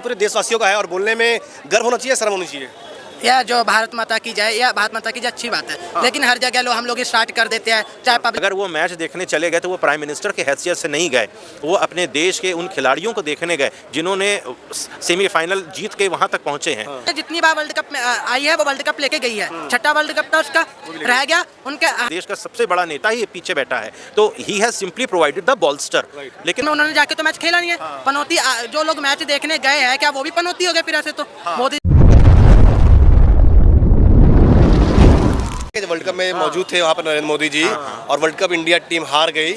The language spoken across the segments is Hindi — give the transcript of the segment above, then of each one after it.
पूरे देशवासियों का है और बोलने में गर्व होना चाहिए, शर्म होनी चाहिए। या जो भारत माता की जय, या भारत माता की जय अच्छी बात है, लेकिन हर जगह लोग हम लोग स्टार्ट कर देते हैं, चाहे पब्लिक। अगर वो मैच देखने चले गए तो वो प्राइम मिनिस्टर के हैसियत से नहीं गए, वो अपने देश के उन खिलाड़ियों को देखने गए जिन्होंने सेमीफाइनल जीत के वहां तक पहुंचे हैं। जितनी बार वर्ल्ड कप में आई है वो वर्ल्ड कप लेके गई है, छठा वर्ल्ड कप था उसका रह गया उनके। देश का सबसे बड़ा नेता ही पीछे बैठा है, तो he has simply provided the bolster. लेकिन उन्होंने जाके तो मैच खेला नहीं है। पनौती जो लोग मैच देखने गए हैं, क्या वो भी पनौती हो गए फिर ऐसे? तो मोदी वर्ल्ड कप में मौजूद थे वहाँ पर नरेंद्र मोदी जी, और वर्ल्ड कप इंडिया टीम हार गई,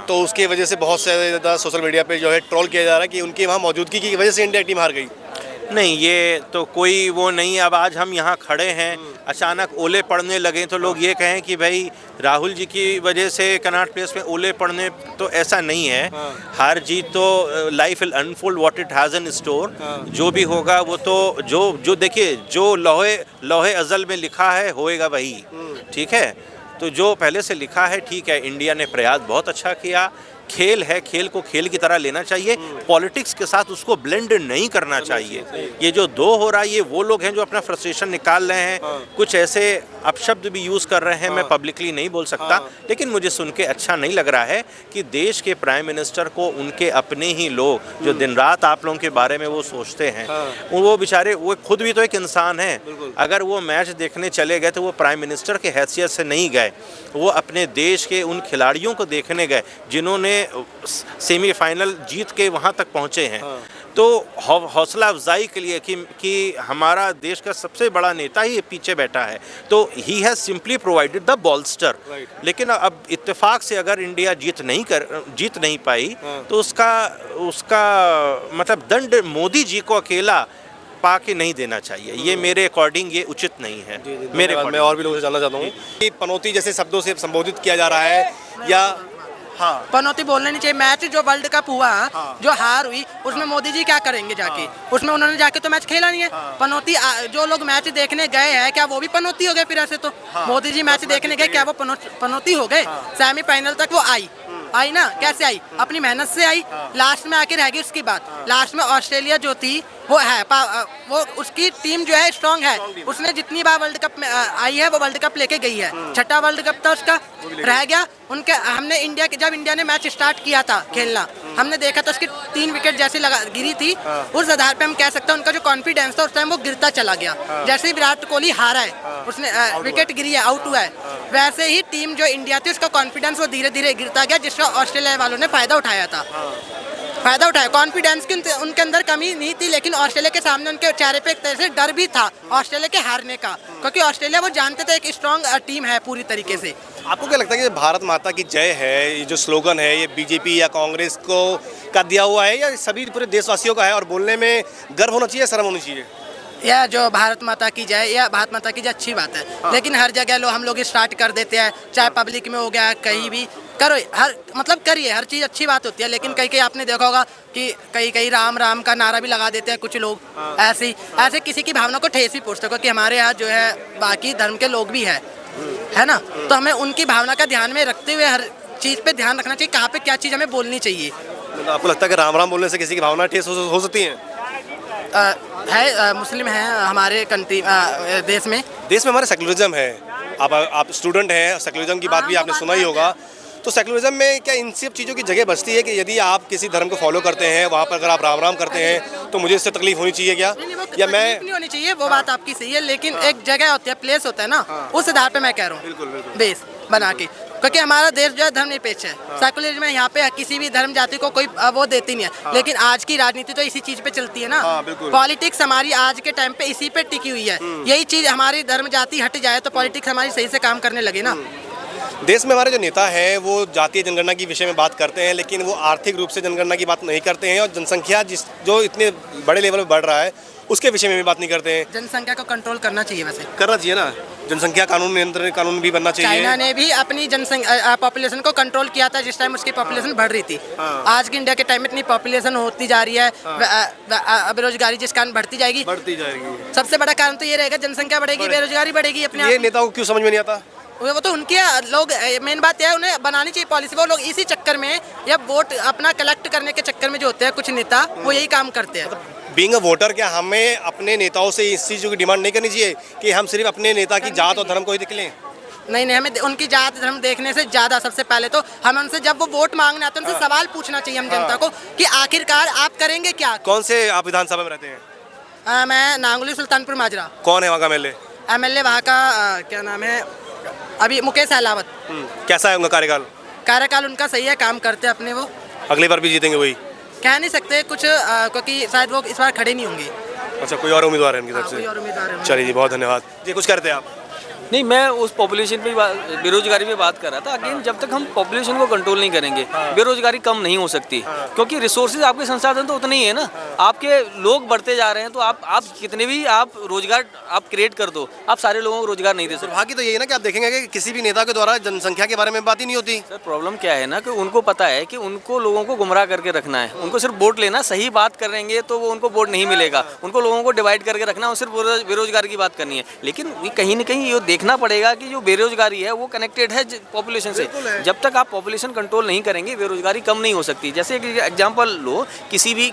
तो उसकी वजह से बहुत से ज़्यादा सोशल मीडिया पे जो है ट्रोल किया जा रहा है कि उनकी वहाँ मौजूदगी की वजह से इंडिया टीम हार गई। नहीं, ये तो कोई वो नहीं। अब आज हम यहाँ खड़े हैं, अचानक ओले पड़ने लगे तो लोग ये कहें कि भाई राहुल जी की वजह से कनॉट प्लेस में ओले पड़ने, तो ऐसा नहीं है। हार जीत तो life will unfold what it has in store. जो भी होगा वो तो जो देखिए, जो लोहे अज़ल में लिखा है होएगा वही, ठीक है। तो जो पहले से लिखा है ठीक है। इंडिया ने प्रयास बहुत अच्छा किया, खेल है, खेल को खेल की तरह लेना चाहिए, पॉलिटिक्स के साथ उसको ब्लेंड नहीं करना चाहिए। ये जो दो हो रहा है, ये वो लोग हैं जो अपना फ्रस्ट्रेशन निकाल रहे हैं, कुछ ऐसे अपशब्द भी यूज़ कर रहे हैं। मैं पब्लिकली नहीं बोल सकता, लेकिन मुझे सुन के अच्छा नहीं लग रहा है कि देश के प्राइम मिनिस्टर को उनके अपने ही लोग जो दिन रात आप लोगों के बारे में वो सोचते हैं, वो बेचारे, वो खुद भी तो एक इंसान है। अगर वो मैच देखने चले गए तो वो प्राइम मिनिस्टर के हैसियत से नहीं गए, वो अपने देश के उन खिलाड़ियों को देखने गए जिन्होंने सेमीफाइनल जीत के वहां तक पहुंचे हैं। तो हौसला अफजाई के लिए कि हमारा देश का सबसे बड़ा नेता ही पीछे बैठा है, तो he has simply provided the bolster. लेकिन अब इत्तेफाक से अगर इंडिया जीत नहीं पाई, तो उसका मतलब दंड मोदी जी को अकेला पा के नहीं देना चाहिए। ये मेरे अकॉर्डिंग ये उचित नहीं है। मैं और भी लोगों से जानना चाहता हूँ कि पनौती जैसे शब्दों से संबोधित किया जा रहा है, या पनौती बोलना नहीं चाहिए। मैच जो वर्ल्ड कप हुआ, जो हार हुई, उसमें मोदी जी क्या करेंगे जाके? उसमें उन्होंने जाके तो मैच खेला नहीं है। पनौती जो लोग मैच देखने गए हैं, क्या वो भी पनौती हो गए फिर ऐसे? तो मोदी जी मैच देखने गए, क्या वो पनौती हो गए? सेमीफाइनल तक वो आई ना, कैसे आई? अपनी मेहनत से आई, लास्ट में आके रह गई। उसकी बात लास्ट में ऑस्ट्रेलिया जो थी वो है, वो उसकी टीम जो है स्ट्रांग है, उसने जितनी बार वर्ल्ड कप में आई है वो वर्ल्ड कप लेके गई है, छठा वर्ल्ड कप था उसका रह गया उनके। हमने जब इंडिया ने मैच स्टार्ट किया था खेलना, हमने देखा था उसकी 3 विकेट जैसे गिरी थी, उस आधार पे हम कह सकते हैं उनका जो कॉन्फिडेंस था उस टाइम वो गिरता चला गया। जैसे ही विराट कोहली हारा है, उसने विकेट गिरी है, आउट हुआ है, वैसे ही टीम जो इंडिया थी उसका कॉन्फिडेंस वो धीरे धीरे गिरता गया, जिसका ऑस्ट्रेलिया वालों ने फायदा उठाया था। फायदा उठाया, कॉन्फिडेंस की उनके अंदर कमी नहीं थी, लेकिन ऑस्ट्रेलिया के सामने उनके चेहरे पे एक तरह से डर भी था ऑस्ट्रेलिया के हारने का, क्योंकि ऑस्ट्रेलिया वो जानते थे एक स्ट्रांग टीम है पूरी तरीके से। आपको क्या लगता है कि भारत माता की जय है, ये जो स्लोगन है, ये बीजेपी या कांग्रेस को का दिया हुआ है, या सभी पूरे देशवासियों का है और बोलने में गर्व होना चाहिए, शर्म होनी चाहिए? या जो भारत माता की जय, या भारत माता की जय अच्छी बात है, लेकिन हर जगह हम लोग स्टार्ट कर देते हैं, चाहे पब्लिक में हो गया, कहीं भी करो, करिए, हर चीज़ अच्छी बात होती है, लेकिन कहीं आपने देखा होगा कि कहीं राम राम का नारा भी लगा देते हैं कुछ लोग। ऐसे किसी की भावना को ठेस भी पहुँचते, क्योंकि हमारे यहाँ जो है बाकी धर्म के लोग भी है ना, तो हमें उनकी भावना का ध्यान में रखते हुए हर चीज़ पे ध्यान रखना चाहिए, कहाँ पे क्या चीज़ हमें बोलनी चाहिए। तो आपको लगता है कि राम राम बोलने से किसी की भावना ठेस हो सकती है? मुस्लिम है हमारे कंट्री देश में हमारे सेकुलरिज्म है। आप स्टूडेंट हैं, सेकुलरिज्म की बात भी आपने सुना ही होगा, तो सेकुलरिज्म में क्या इन सब चीज़ों की जगह बचती है कि यदि आप किसी धर्म को फॉलो करते हैं, वहाँ पर अगर आप राम राम करते हैं तो मुझे इससे तकलीफ होनी चाहिए क्या? या मैं नहीं होनी चाहिए, वो बात आपकी सही है, लेकिन एक जगह होती है, प्लेस होता है ना, उस आधार पे मैं कह रहा हूँ, बिल्कुल बेस बना के, क्योंकि हमारा देश जो है धर्मनिरपेक्ष है। सेकुलरिज्म में यहाँ पे किसी भी धर्म जाति को कोई वो देती नहीं है, लेकिन आज की राजनीति तो इसी चीज पे चलती है ना। पॉलिटिक्स हमारी आज के टाइम पे इसी पे टिकी हुई है। यही चीज हमारी धर्म जाति हट जाए तो पॉलिटिक्स हमारी सही से काम करने लगे ना। देश में हमारे जो नेता हैं वो जातीय जनगणना के विषय में बात करते हैं, लेकिन वो आर्थिक रूप से जनगणना की बात नहीं करते हैं, और जनसंख्या जो इतने बड़े लेवल पर बढ़ रहा है उसके विषय में भी बात नहीं करते हैं। जनसंख्या को कंट्रोल करना चाहिए, वैसे करना चाहिए ना, जनसंख्या कानून नियंत्रण कानून भी बनना चाहिए। चाइना ने भी अपनी जनसंख्या पॉपुलेशन को कंट्रोल किया था जिस टाइम उसकी पॉपुलेशन बढ़ रही थी। आज की इंडिया के टाइम में इतनी पॉपुलेशन होती जा रही है, बेरोजगारी जिस कारण बढ़ती जाएगी। सबसे बड़ा कारण तो ये रहेगा, जनसंख्या बढ़ेगी, बेरोजगारी बढ़ेगी। अपने ये नेताओं को क्यों समझ में नहीं आता? वो तो उनके लोग, मेन बात है उन्हें बनानी चाहिए पॉलिसी। वो लोग इसी चक्कर में या वोट अपना कलेक्ट करने के चक्कर में जो होते हैं कुछ नेता, वो यही काम करते हैं। बीइंग अ वोटर क्या हमें अपने नेताओं से इस चीज़ों की डिमांड नहीं करनी चाहिए कि हम सिर्फ अपने नेता की जात और धर्म को ही देख लें? नहीं, हमें उनकी जात धर्म देखने से ज़्यादा सबसे पहले तो हमें उनसे जब वो वोट मांगने आते हैं उनसे सवाल पूछना चाहिए हम जनता को कि आखिरकार आप करेंगे क्या। कौन से आप विधानसभा में रहते हैं? मैं नांगली सुल्तानपुर माजरा। कौन है वहाँ का एमएलए? एमएलए वहाँ का क्या नाम है अभी मुकेश अहलावत। कैसा है उनका कार्यकाल? कार्यकाल उनका सही है, काम करते हैं अपने वो। अगली बार भी जीतेंगे वही? कह नहीं सकते कुछ क्योंकि शायद वो इस बार खड़े नहीं होंगे। अच्छा, कोई और उम्मीदवार है उनकी तरफ कोई से? और उम्मीदवार है। चलिए जी, बहुत धन्यवाद जी। कुछ करते हैं आप? नहीं, मैं उस पॉपुलेशन पे बेरोजगारी पे बात कर रहा था। अगेन, जब तक हम पॉपुलेशन को कंट्रोल नहीं करेंगे बेरोजगारी कम नहीं हो सकती, क्योंकि रिसोर्सेज आपके संसाधन तो उतने ही है ना। आपके लोग बढ़ते जा रहे हैं तो आप कितने भी आप रोजगार आप क्रिएट कर दो, आप सारे लोगों को रोजगार नहीं दे सकते। दुर्भाग्य तो यही है ना कि आप देखेंगे कि किसी भी नेता के द्वारा जनसंख्या के बारे में बात ही नहीं होती। सर, प्रॉब्लम क्या है ना कि उनको पता है कि उनको लोगों को गुमराह करके रखना है। उनको सिर्फ वोट लेना, सही बात करेंगे तो वो उनको वोट नहीं मिलेगा। उनको लोगों को डिवाइड करके रखना और सिर्फ बेरोजगारी की बात करनी है। लेकिन कहीं ना कहीं ये देखना पड़ेगा कि जो बेरोजगारी है वो कनेक्टेड है पॉपुलेशन से। जब तक आप पॉपुलेशन कंट्रोल नहीं करेंगे बेरोजगारी कम नहीं हो सकती। जैसे एक एग्जांपल लो, किसी भी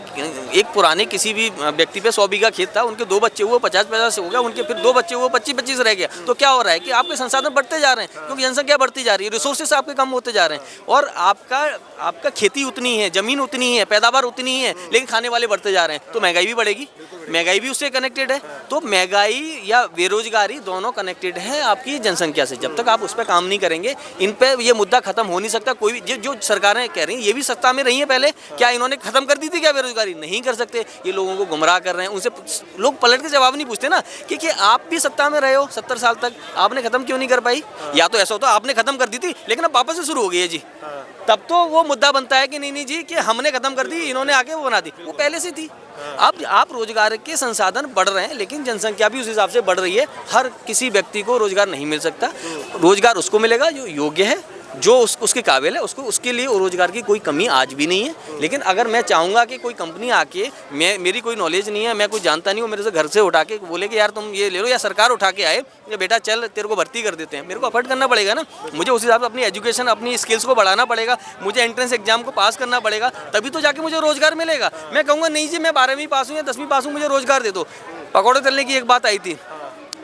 एक पुराने किसी भी व्यक्ति पे 100 बीघा खेत था, उनके 2 बच्चे हुए 50-50 से हो गया, उनके फिर 2 बच्चे हुए 25-25 रह गया। तो क्या हो रहा है कि आपके संसाधन बढ़ते जा रहे हैं, क्योंकि जनसंख्या बढ़ती जा रही है, रिसोर्सेस आपके कम होते जा रहे हैं और आपका खेती उतनी है, जमीन उतनी है, पैदावार उतनी है, लेकिन खाने वाले बढ़ते जा रहे हैं, तो महंगाई भी बढ़ेगी। महंगाई भी उससे कनेक्टेड है। तो महंगाई या बेरोजगारी दोनों कनेक्टेड है आपकी जनसंख्या से। जब तक आप उस पर काम नहीं करेंगे, इन पे ये मुद्दा खत्म हो नहीं सकता। कोई भी जो सरकारें कह रही हैं, ये भी सत्ता में रही है पहले, क्या इन्होंने खत्म कर दी थी क्या बेरोजगारी? नहीं कर सकते। ये लोगों को गुमराह कर रहे हैं। उनसे लोग पलट के जवाब नहीं पूछते ना कि आप भी सत्ता में रहे हो 70 साल तक, आपने खत्म क्यों नहीं कर पाई? या तो ऐसा होता आपने खत्म कर दी थी लेकिन अब वापस से शुरू हो गई है जी, तब तो वो मुद्दा बनता है कि नहीं जी कि हमने खत्म कर दी, इन्होंने आके वो बना दी। वो पहले से थी। अब आप रोजगार के संसाधन बढ़ रहे हैं लेकिन जनसंख्या भी उस हिसाब से बढ़ रही है। हर किसी व्यक्ति को रोजगार नहीं मिल सकता। रोजगार उसको मिलेगा जो योग्य है, जो उसके काबिल है, उसके लिए रोजगार की कोई कमी आज भी नहीं है। लेकिन अगर मैं चाहूँगा कि कोई कंपनी आके मेरी कोई नॉलेज नहीं है, मैं कुछ जानता नहीं हूँ, मेरे से घर से उठा के बोले कि यार तुम ये ले लो, या सरकार उठा के आए कि बेटा चल तेरे को भर्ती कर देते हैं, मेरे को अफर्ट करना पड़ेगा ना। मुझे उस हिसाब से अपनी एजुकेशन, अपनी स्किल्स को बढ़ाना पड़ेगा, मुझे एंट्रेंस एग्जाम को पास करना पड़ेगा, तभी तो जाके मुझे रोजगार मिलेगा। मैं कहूँगा नहीं जी मैं 12वीं पास हूँ या 10वीं पास हूँ, मुझे रोजगार दे दो। पकौड़े तलने की एक बात आई थी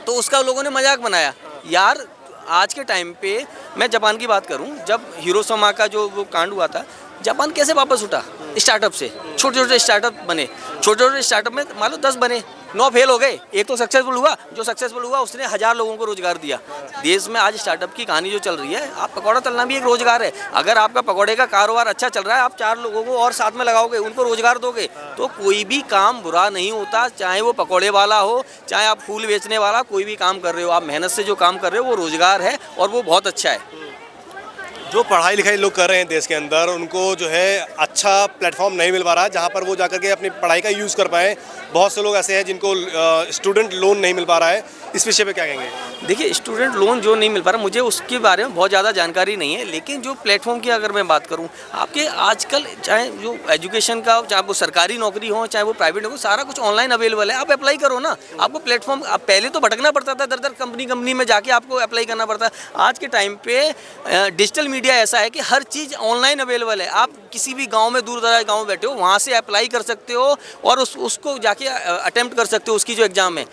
तो उसका लोगों ने मजाक बनाया। यार आज के टाइम पे मैं जापान की बात करूं, जब हिरोशिमा का जो वो कांड हुआ था, जापान कैसे वापस उठा? स्टार्टअप से। छोटे छोटे स्टार्टअप बने, छोटे छोटे स्टार्टअप में मान लो 10 बने, 9 फेल हो गए, एक तो सक्सेसफुल हुआ। जो सक्सेसफुल हुआ उसने 1000 लोगों को रोजगार दिया। देश में आज स्टार्टअप की कहानी जो चल रही है, आप पकौड़ा तलना भी एक रोजगार है। अगर आपका पकौड़े का कारोबार अच्छा चल रहा है, आप 4 लोगों को और साथ में लगाओगे, उनको रोजगार दोगे, तो कोई भी काम बुरा नहीं होता। चाहे वो पकौड़े वाला हो, चाहे आप फूल बेचने वाला, कोई भी काम कर रहे हो, आप मेहनत से जो काम कर रहे हो वो रोजगार है और वो बहुत अच्छा है। जो पढ़ाई लिखाई लोग कर रहे हैं देश के अंदर, उनको जो है अच्छा प्लेटफॉर्म नहीं मिल पा रहा है जहाँ पर वो जाकर के अपनी पढ़ाई का यूज़ कर पाएँ। बहुत से लोग ऐसे हैं जिनको स्टूडेंट लोन नहीं मिल पा रहा है। इस विषय पे क्या कहेंगे? देखिए, स्टूडेंट लोन जो नहीं मिल पा रहा, मुझे उसके बारे में बहुत ज़्यादा जानकारी नहीं है, लेकिन जो प्लेटफॉर्म की अगर मैं बात करूं, आपके आजकल चाहे जो एजुकेशन का, चाहे वो सरकारी नौकरी हो, चाहे वो प्राइवेट हो, सारा कुछ ऑनलाइन अवेलेबल है। आप अप्लाई करो ना। आपको प्लेटफॉर्म, आप पहले तो भटकना पड़ता था, दर कंपनी में जाके आपको अप्लाई करना पड़ता है। आज के टाइम पे डिजिटल मीडिया ऐसा है कि हर चीज़ ऑनलाइन अवेलेबल है। आप किसी भी गाँव में, दूर दराज गाँव में बैठे हो, वहाँ से अप्लाई कर सकते हो और उसको जाके अटेम्प्ट कर सकते हो, उसकी जो एग्ज़ाम है।